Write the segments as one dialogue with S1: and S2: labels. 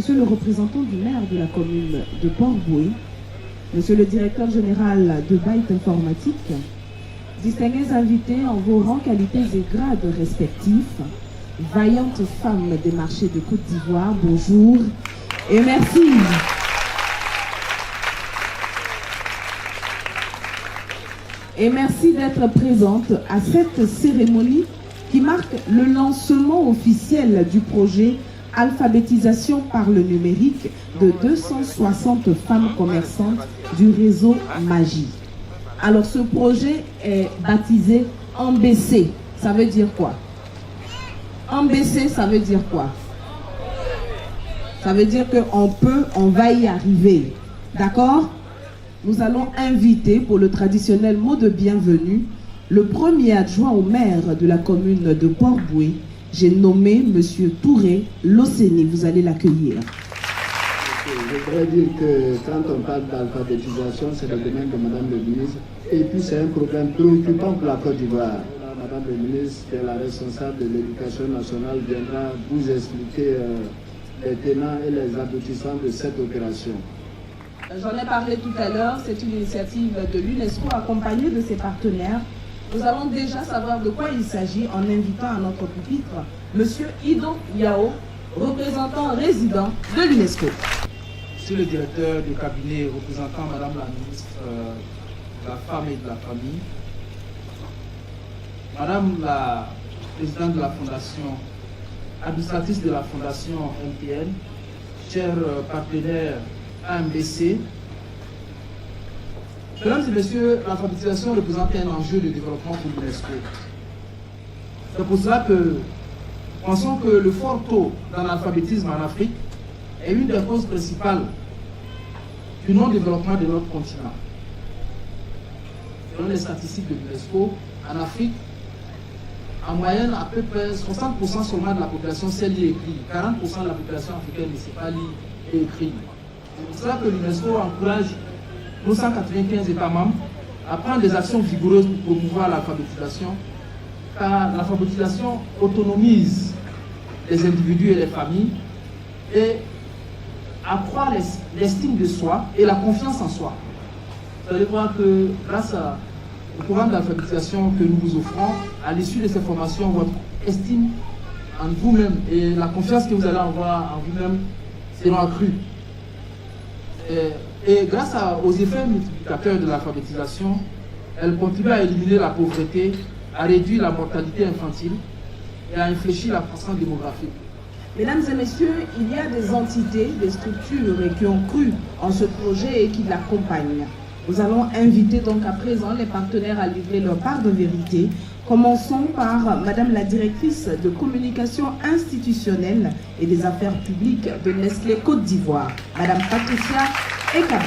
S1: Monsieur le représentant du maire de la commune de Port-Bouët, Monsieur le directeur général de Byte Informatique, distingués invités en vos rangs, qualités et grades respectifs, vaillantes femmes des marchés de Côte d'Ivoire, bonjour et merci. Et merci d'être présente à cette cérémonie qui marque le lancement officiel du projet Alphabétisation par le numérique de 260 femmes commerçantes du réseau Magie. Alors ce projet est baptisé MBC. Ça veut dire quoi? MBC, ça veut dire quoi? Ça veut dire on va y arriver. D'accord? Nous allons inviter pour le traditionnel mot de bienvenue le premier adjoint au maire de la commune de Port-Bouët. J'ai nommé M. Touré Losséni. Vous allez l'accueillir.
S2: Je voudrais dire que quand on parle d'alphabétisation, c'est le domaine de Mme le ministre. Et puis c'est un problème préoccupant pour la Côte d'Ivoire. Mme le ministre, qui est la responsable de l'éducation nationale, viendra vous expliquer les tenants et les aboutissants de cette opération.
S1: J'en ai parlé tout à l'heure, c'est une initiative de l'UNESCO accompagnée de ses partenaires. Nous allons déjà savoir de quoi il s'agit en invitant à notre pupitre M. Ido Yao, représentant résident de l'UNESCO.
S3: Monsieur le directeur du cabinet représentant Madame la ministre de la Femme et de la Famille, Madame la présidente de la Fondation, administratrice de la Fondation MTN, chers partenaires AMBC, mesdames et messieurs, l'alphabétisation représente un enjeu de développement pour l'UNESCO. C'est pour cela que nous pensons que le fort taux dans l'alphabétisme en Afrique est une des causes principales du non-développement de notre continent. Selon les statistiques de l'UNESCO, en Afrique, en moyenne, à peu près 60% seulement de la population sait lire et écrire. 40% de la population africaine ne sait pas lire et écrire. C'est pour cela que l'UNESCO encourage nos 195 États membres à prendre des actions vigoureuses pour promouvoir l'alphabétisation, car l'alphabétisation autonomise les individus et les familles et accroît l'estime de soi et la confiance en soi. Vous allez voir que grâce au programme d'alphabétisation que nous vous offrons, à l'issue de ces formations, votre estime en vous-même et la confiance que vous allez avoir en vous-même seront accrues. Et grâce aux effets multiplicateurs de l'alphabétisation, elle contribue à éliminer la pauvreté, à réduire la mortalité infantile et à infléchir la croissance démographique.
S1: Mesdames et messieurs, il y a des entités, des structures qui ont cru en ce projet et qui l'accompagnent. Nous allons inviter donc à présent les partenaires à livrer leur part de vérité. Commençons par Madame la directrice de communication institutionnelle et des affaires publiques de Nestlé Côte d'Ivoire, Madame Patricia Ekaba.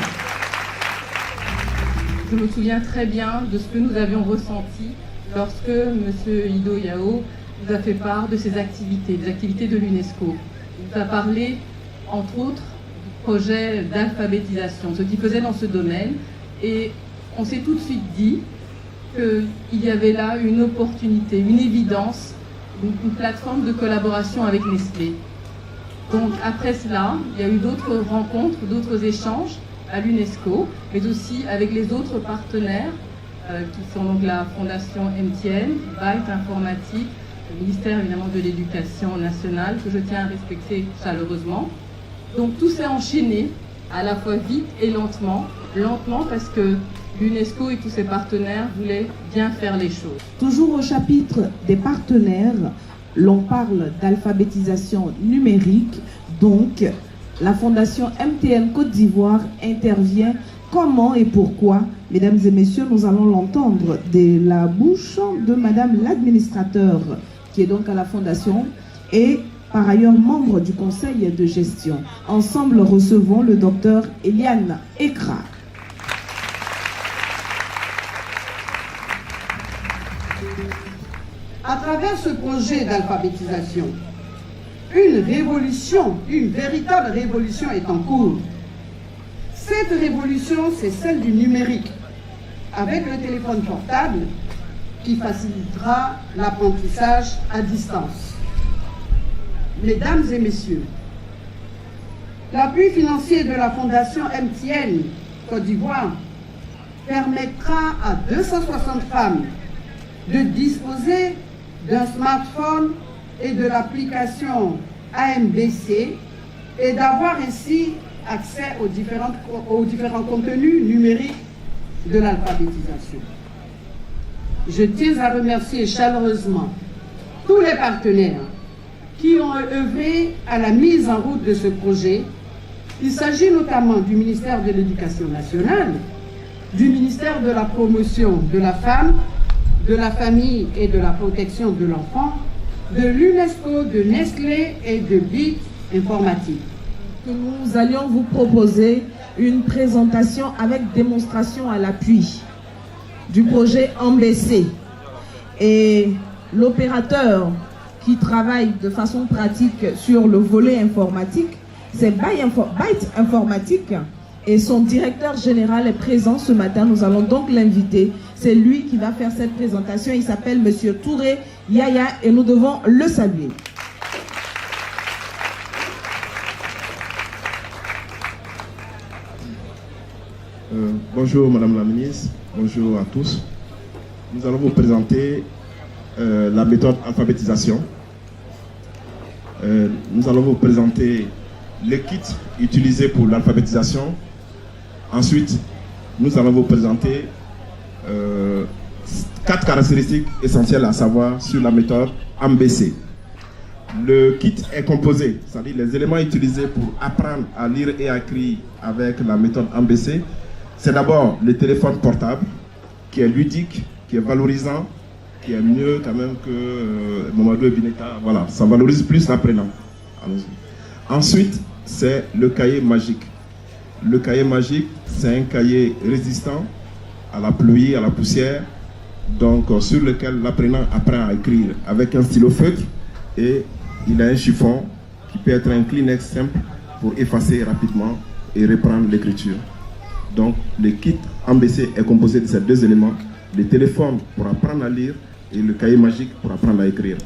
S4: Je me souviens très bien de ce que nous avions ressenti lorsque M. Ido Yao nous a fait part de ses activités, des activités de l'UNESCO. Il nous a parlé, entre autres, du projet d'alphabétisation, ce qu'il faisait dans ce domaine. Et on s'est tout de suite dit qu'il y avait là une opportunité, une évidence, une plateforme de collaboration avec Nestlé. Donc après cela, il y a eu d'autres rencontres, d'autres échanges à l'UNESCO, mais aussi avec les autres partenaires qui sont donc la Fondation MTN, Byte Informatique, le ministère évidemment de l'Éducation nationale, que je tiens à respecter chaleureusement. Donc tout s'est enchaîné à la fois vite et lentement parce que l'UNESCO et tous ses partenaires voulaient bien faire les choses.
S1: Toujours au chapitre des partenaires, l'on parle d'alphabétisation numérique, donc la Fondation MTN Côte d'Ivoire intervient. Comment et pourquoi? Mesdames et messieurs, nous allons l'entendre de la bouche de Madame l'administrateur, qui est donc à la Fondation, et par ailleurs membre du conseil de gestion. Ensemble, recevons le docteur Eliane Ekra.
S5: À travers ce projet d'alphabétisation, une révolution, une véritable révolution est en cours. Cette révolution, c'est celle du numérique, avec le téléphone portable qui facilitera l'apprentissage à distance. Mesdames et messieurs, L'appui financier de la Fondation MTN Côte d'Ivoire permettra à 260 femmes de disposer d'un smartphone et de l'application AMBC et d'avoir ainsi accès aux différents contenus numériques de l'alphabétisation. Je tiens à remercier chaleureusement tous les partenaires qui ont œuvré à la mise en route de ce projet. Il s'agit notamment du ministère de l'Éducation nationale, du ministère de la Promotion de la femme, de la famille et de la protection de l'enfant, de l'UNESCO, de Nestlé et de BIT Informatique.
S1: Nous allions vous proposer une présentation avec démonstration à l'appui du projet AMBC. Et l'opérateur qui travaille de façon pratique sur le volet informatique, c'est Byte Informatique, et son directeur général est présent ce matin. Nous allons donc l'inviter. C'est lui qui va faire cette présentation. Il s'appelle Monsieur Touré Yaya et nous devons le saluer.
S6: Bonjour Madame la Ministre, bonjour à tous. Nous allons vous présenter la méthode alphabétisation. Nous allons vous présenter les kits utilisés pour l'alphabétisation. Ensuite, nous allons vous présenter 4 caractéristiques essentielles à savoir sur la méthode AMBC. Le kit est composé, c'est-à-dire les éléments utilisés pour apprendre à lire et à écrire avec la méthode AMBC. C'est d'abord le téléphone portable, qui est ludique, qui est valorisant, qui est mieux quand même que Mamadou et Bineta. Voilà, ça valorise plus l'apprenant. Ensuite, c'est le cahier magique. Le cahier magique, c'est un cahier résistant à la pluie, à la poussière, donc sur lequel l'apprenant apprend à écrire avec un stylo feutre, et il a un chiffon qui peut être un Kleenex simple pour effacer rapidement et reprendre l'écriture. Donc, le kit AMBC est composé de ces 2 éléments, le téléphone pour apprendre à lire et le cahier magique pour apprendre à écrire.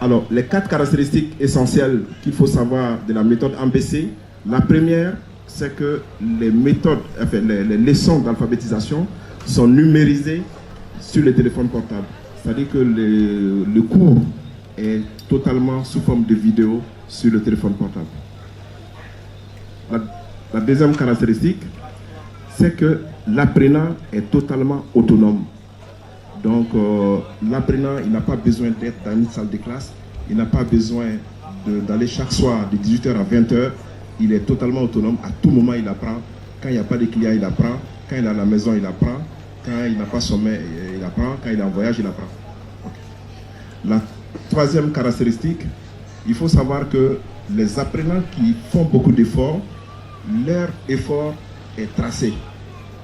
S6: Alors, les 4 caractéristiques essentielles qu'il faut savoir de la méthode AMBC. La première, c'est que les méthodes, enfin, les leçons d'alphabétisation sont numérisées sur le téléphone portable. C'est-à-dire que le cours est totalement sous forme de vidéo sur le téléphone portable. La deuxième caractéristique, c'est que l'apprenant est totalement autonome. Donc, l'apprenant, il n'a pas besoin d'être dans une salle de classe, il n'a pas besoin d'aller chaque soir de 18h à 20h. Il est totalement autonome. À tout moment, il apprend. Quand il n'y a pas de clients, il apprend. Quand il est à la maison, il apprend. Quand il n'a pas sommeil, il apprend. Quand il est en voyage, il apprend. Okay. La troisième caractéristique, il faut savoir que les apprenants qui font beaucoup d'efforts, leur effort est tracé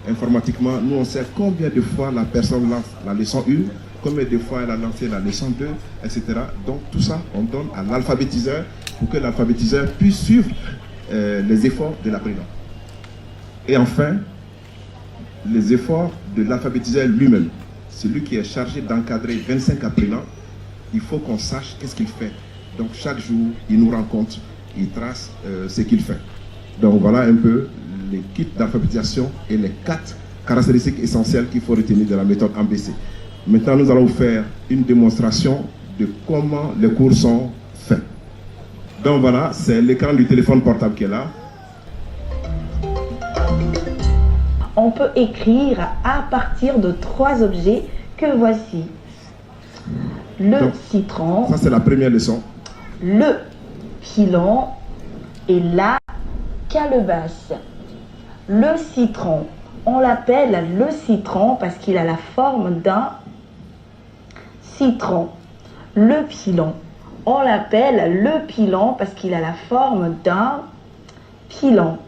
S6: informatiquement. Nous, on sait combien de fois la personne lance la leçon 1, combien de fois elle a lancé la leçon 2, etc. Donc tout ça, on donne à l'alphabétiseur pour que l'alphabétiseur puisse suivre les efforts de l'apprenant. Et enfin, les efforts de l'alphabétiseur lui-même. Celui qui est chargé d'encadrer 25 apprenants, il faut qu'on sache qu'est-ce qu'il fait. Donc chaque jour, il nous rend compte, il trace ce qu'il fait. Donc voilà un peu les kits d'alphabétisation et les 4 caractéristiques essentielles qu'il faut retenir de la méthode AMBC. Maintenant, nous allons vous faire une démonstration de comment les cours sont faits. Donc voilà, c'est l'écran du téléphone portable qui est là.
S7: On peut écrire à partir de 3 objets que voici. Le citron.
S6: Ça, c'est la première leçon.
S7: Le pilon et la calebasse. Le citron, on l'appelle le citron parce qu'il a la forme d'un citron. Le pilon, on l'appelle le pilon parce qu'il a la forme d'un pilon.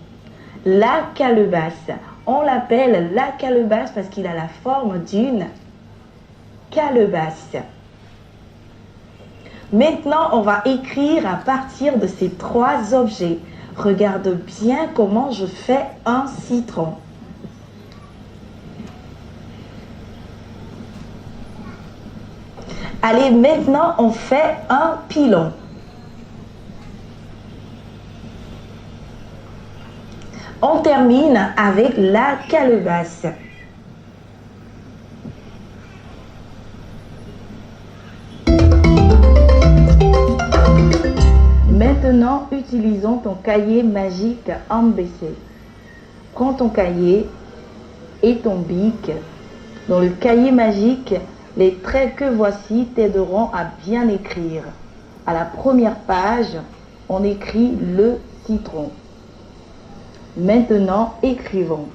S7: La calebasse, on l'appelle la calebasse parce qu'il a la forme d'une calebasse. Maintenant, on va écrire à partir de ces 3 objets. Regarde bien comment je fais un citron. Allez, maintenant, on fait un pilon. On termine avec la calebasse. Maintenant, utilisons ton cahier magique MBC. Prends ton cahier et ton bic. Dans le cahier magique, les traits que voici t'aideront à bien écrire. À la première page, on écrit le citron. Maintenant, écrivons.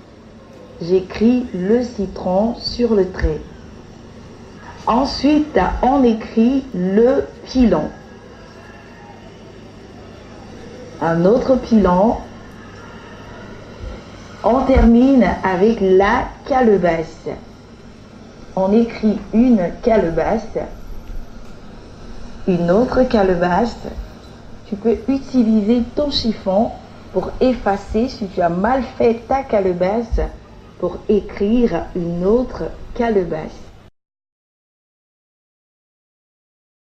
S7: J'écris le citron sur le trait. Ensuite, on écrit le pilon. Un autre pilon. On termine avec la calebasse. On écrit une calebasse, une autre calebasse. Tu peux utiliser ton chiffon pour effacer si tu as mal fait ta calebasse pour écrire une autre calebasse.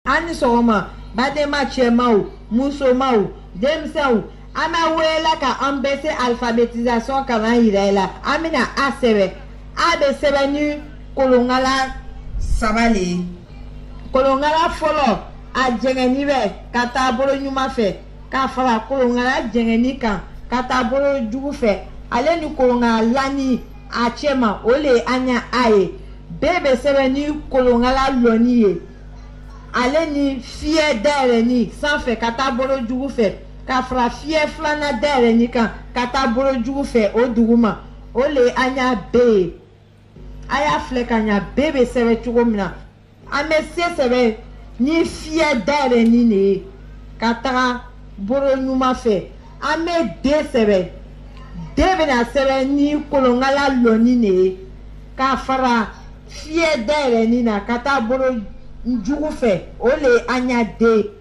S8: Ani sɔgɔma badema cɛma o musoma o denmisɛn o an b'a wele ka an bɛɛ se alphabétisation kalan yira i la an bɛna a sɛbɛn a bɛ sɛbɛn ni kolonkala saba le ye kolonkala fɔlɔ a jɛngɛni bɛ ka taa bolo ɲuman fɛ k'a fara kolonkala jɛngɛni kan ka taa bolo jugu fɛ ale ni kolonkala lani a cɛ ma o le an ɲa a ye bɛɛ bɛ sɛbɛn ni kolonkala lɔni ye ale ni fiyɛ dayɛlɛni sanfɛ ka taa bolo jugu fɛ ka fara fiyɛ filanan dayɛlɛni kan ka taa bolo jugu fɛ o duguma o le an ɲa bɛɛ ye a y'a filɛ ka ɲa bɛɛ bɛ sɛbɛn cogo min na an bɛ se sɛbɛn ni fiyɛ dayɛlɛni de ye ka taga bolo ɲuman fɛ an bɛ de sɛbɛn de bɛna sɛbɛn ni kolonkala lɔni de ye ka fara fiyɛ dayɛlɛni na ka taa bolo jugu fɛ o le an ɲa de.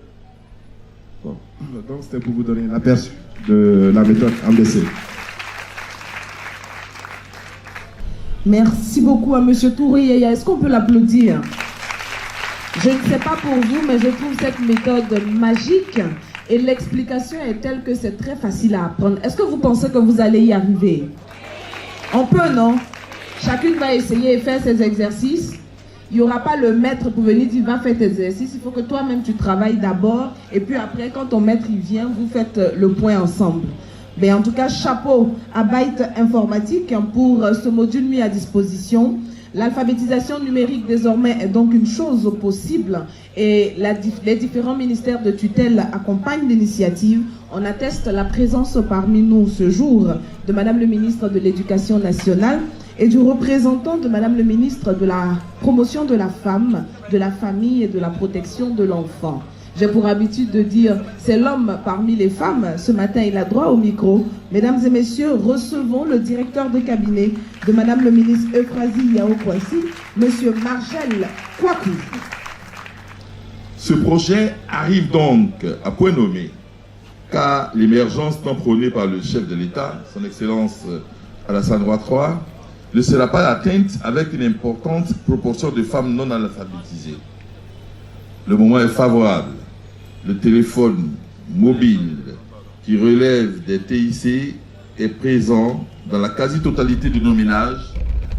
S6: Bon, donc c'était pour vous donner l'aperçu de la méthode MBC.
S1: Merci beaucoup à M. Touré. Est-ce qu'on peut l'applaudir? Je ne sais pas pour vous, mais je trouve cette méthode magique et l'explication est telle que c'est très facile à apprendre. Est-ce que vous pensez que vous allez y arriver? On peut, non? Chacune va essayer et faire ses exercices. Il n'y aura pas le maître pour venir dire va faire tes exercices. Il faut que toi-même tu travailles d'abord et puis après quand ton maître il vient, vous faites le point ensemble. Mais en tout cas, chapeau à Byte Informatique pour ce module mis à disposition. L'alphabétisation numérique désormais est donc une chose possible et les différents ministères de tutelle accompagnent l'initiative. On atteste la présence parmi nous ce jour de Madame le ministre de l'Éducation nationale et du représentant de Madame le ministre de la promotion de la femme, de la famille et de la protection de l'enfant. J'ai pour habitude de dire, c'est l'homme parmi les femmes. Ce matin, il a droit au micro. Mesdames et messieurs, recevons le directeur de cabinet de Madame le ministre Euphrasie Yao-Kwasi, Monsieur Margel Kwaku.
S9: Ce projet arrive donc à point nommé, car l'émergence tant prônée par le chef de l'État, son Excellence Alassane Ouattara, ne sera pas atteinte avec une importante proportion de femmes non analphabétisées. Le moment est favorable. Le téléphone mobile qui relève des TIC est présent dans la quasi-totalité de nos ménages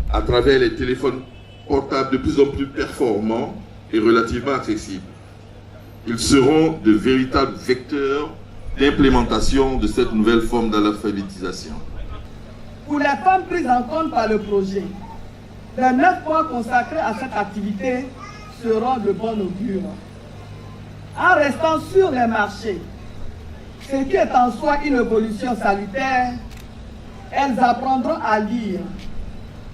S9: à travers les téléphones portables de plus en plus performants et relativement accessibles. Ils seront de véritables vecteurs d'implémentation de cette nouvelle forme d'alphabétisation.
S5: Pour les femmes prises en compte par le projet, les 9 mois consacrés à cette activité seront de bon augure. En restant sur les marchés, ce qui est en soi une évolution salutaire, elles apprendront à lire,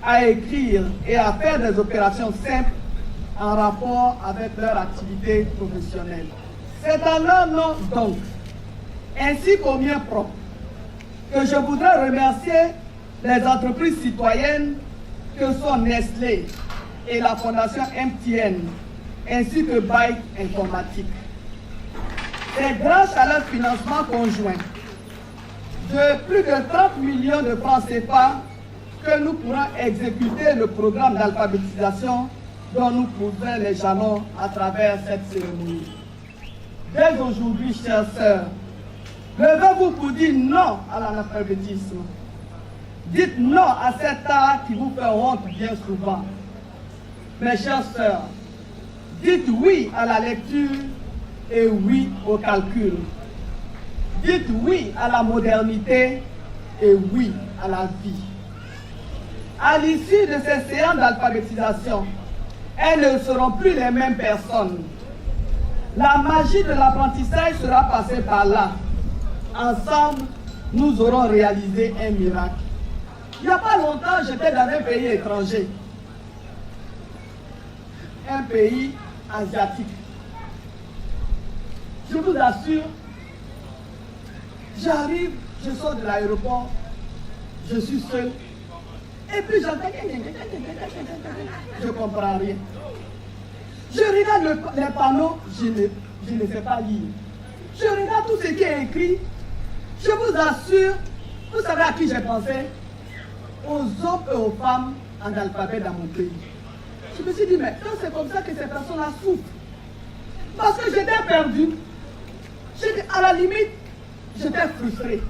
S5: à écrire et à faire des opérations simples en rapport avec leur activité professionnelle. C'est en leur nom donc, ainsi qu'au mien propre, que je voudrais remercier les entreprises citoyennes que sont Nestlé et la Fondation MTN, ainsi que Byte Informatique. C'est grâce à leur financement conjoint de plus de 30 millions de francs CFA que nous pourrons exécuter le programme d'alphabétisation dont nous posons les jalons à travers cette cérémonie. Dès aujourd'hui, chères sœurs, levez-vous pour dire non à l'analphabétisme. Dites non à cet art qui vous fait honte bien souvent. Mes chères sœurs, dites oui à la lecture et oui au calcul. Dites oui à la modernité et oui à la vie. À l'issue de ces séances d'alphabétisation, elles ne seront plus les mêmes personnes. La magie de l'apprentissage sera passée par là. Ensemble, nous aurons réalisé un miracle. Il n'y a pas longtemps, j'étais dans un pays étranger. Un pays asiatique. Je vous assure, j'arrive, je sors de l'aéroport, je suis seul, et puis j'entends, je ne comprends rien. Je regarde les panneaux, je ne sais pas lire. Je regarde tout ce qui est écrit. Je vous assure, vous savez à qui j'ai pensé? Aux hommes et aux femmes analphabètes dans mon pays. Je me suis dit, mais c'est comme ça que ces personnes-là souffrent. Parce que j'étais perdu. À la limite, j'étais frustré.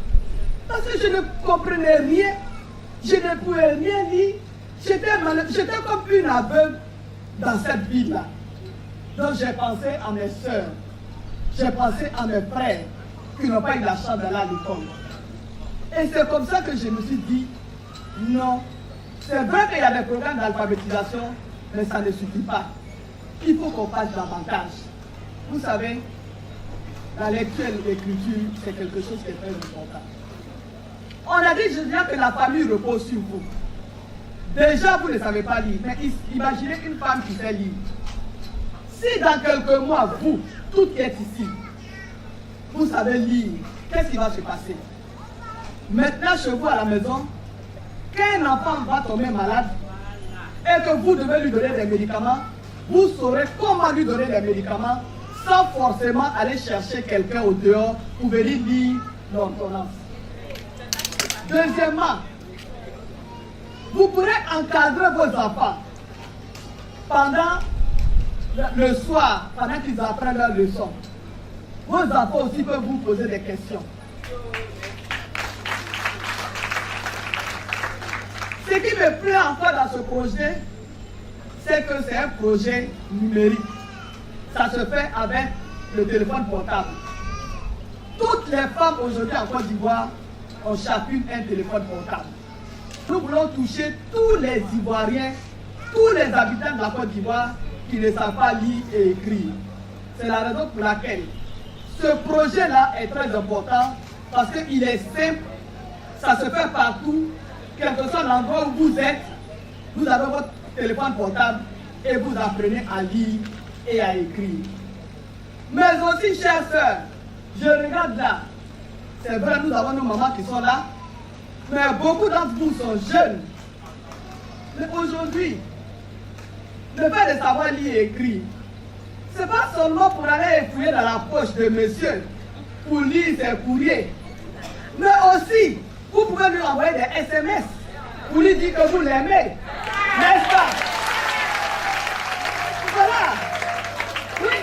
S5: Parce que je ne comprenais rien. Je ne pouvais rien lire. J'étais comme une aveugle dans cette ville-là. Donc j'ai pensé à mes soeurs. J'ai pensé à mes frères qui n'ont pas eu la chance d'aller à l'école. Et c'est comme ça que je me suis dit, non, c'est vrai qu'il y a des programmes d'alphabétisation, mais ça ne suffit pas. Il faut qu'on fasse davantage. Vous savez, la lecture et l'écriture, c'est quelque chose qui est très important. On a dit, je viens que la famille repose sur vous. Déjà, vous ne savez pas lire, mais imaginez une femme qui sait lire. Si dans quelques mois, vous, toutes qui êtes ici, vous savez lire, qu'est-ce qui va se passer? Maintenant, chez vous à la maison, qu'un enfant va tomber malade et que vous devez lui donner des médicaments, vous saurez comment lui donner des médicaments sans forcément aller chercher quelqu'un au dehors pour venir lire l'ordonnance. Deuxièmement, vous pourrez encadrer vos enfants pendant le soir, pendant qu'ils apprennent leur leçon. Vos enfants aussi peuvent vous poser des questions. Ce qui me plaît encore dans ce projet, c'est que c'est un projet numérique. Ça se fait avec le téléphone portable. Toutes les femmes aujourd'hui en Côte d'Ivoire ont chacune un téléphone portable. Nous voulons toucher tous les Ivoiriens, tous les habitants de la Côte d'Ivoire qui ne savent pas lire et écrire. C'est la raison pour laquelle ce projet-là est très important parce qu'il est simple, ça se fait partout, quel que soit l'endroit où vous êtes, vous avez votre téléphone portable et vous apprenez à lire et à écrire. Mais aussi, chères sœurs, je regarde là, c'est vrai, nous avons nos mamans qui sont là, mais beaucoup d'entre vous sont jeunes. Mais aujourd'hui, le fait de savoir lire et écrire, ce n'est pas seulement pour aller fouiller dans la poche de monsieur, pour lire ses courriers, mais aussi, vous pouvez lui envoyer des SMS, pour lui dire que vous l'aimez, n'est-ce pas? Voilà. Oui,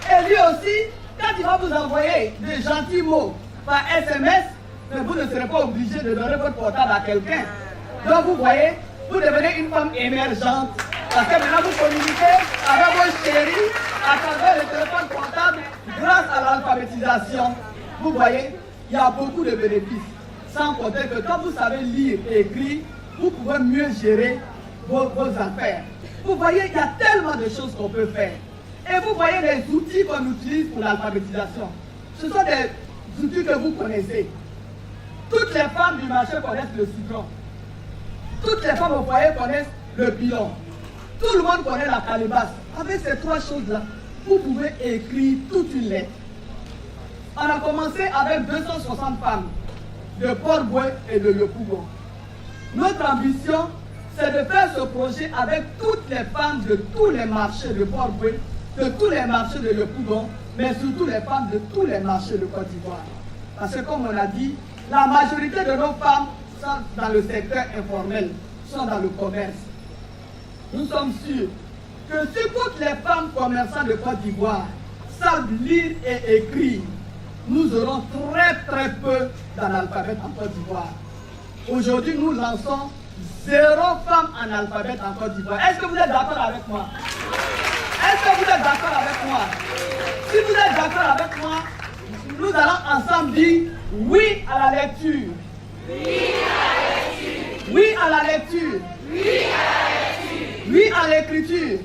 S5: et lui aussi, quand il va vous envoyer des gentils mots par SMS, mais vous ne serez pas obligé de donner votre portable à quelqu'un. Donc vous voyez, vous devenez une femme émergente. Parce que maintenant vous communiquez avec vos chéris à travers le téléphone portable grâce à l'alphabétisation. Vous voyez, il y a beaucoup de bénéfices. Sans compter que quand vous savez lire et écrire, vous pouvez mieux gérer vos affaires. Vous voyez, il y a tellement de choses qu'on peut faire. Et vous voyez les outils qu'on utilise pour l'alphabétisation. Ce sont des outils que vous connaissez. Toutes les femmes du marché connaissent le citron. Toutes les femmes au foyer connaissent le pilon. Tout le monde connaît la calebasse. Avec ces trois choses-là, vous pouvez écrire toute une lettre. On a commencé avec 260 femmes de Port-Boué et de Yopougon. Notre ambition, c'est de faire ce projet avec toutes les femmes de tous les marchés de Port-Boué, de tous les marchés de Yopougon, mais surtout les femmes de tous les marchés de Côte d'Ivoire. Parce que comme on a dit, la majorité de nos femmes sont dans le secteur informel, sont dans le commerce. Nous sommes sûrs que si toutes les femmes commerçantes de Côte d'Ivoire savent lire et écrire, nous aurons très peu d'analphabètes en Côte d'Ivoire.
S10: Aujourd'hui, nous lançons 0 femmes analphabètes en Côte d'Ivoire. Est-ce que vous êtes d'accord avec moi? Est-ce que vous êtes d'accord avec moi? Si vous êtes d'accord avec moi, nous allons ensemble dire oui à la lecture. Oui à la lecture. Oui à l'écriture.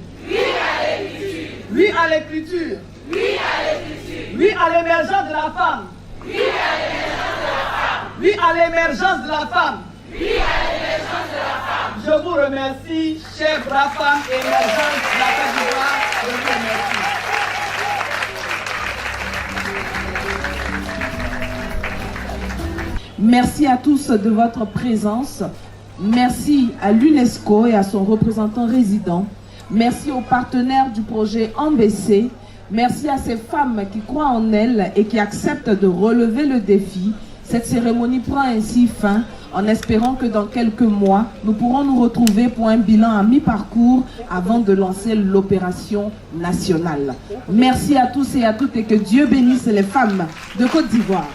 S10: Oui à l'écriture. Oui à l'émergence de la femme. Oui à l'émergence de la femme. Je vous remercie, chers braves femmes émergentes de la Côte d'Ivoire. Je vous remercie.
S1: Merci à tous de votre présence. Merci à l'UNESCO et à son représentant résident. Merci aux partenaires du projet MBC. Merci à ces femmes qui croient en elles et qui acceptent de relever le défi. Cette cérémonie prend ainsi fin en espérant que dans quelques mois, nous pourrons nous retrouver pour un bilan à mi-parcours avant de lancer l'opération nationale. Merci à tous et à toutes et que Dieu bénisse les femmes de Côte d'Ivoire.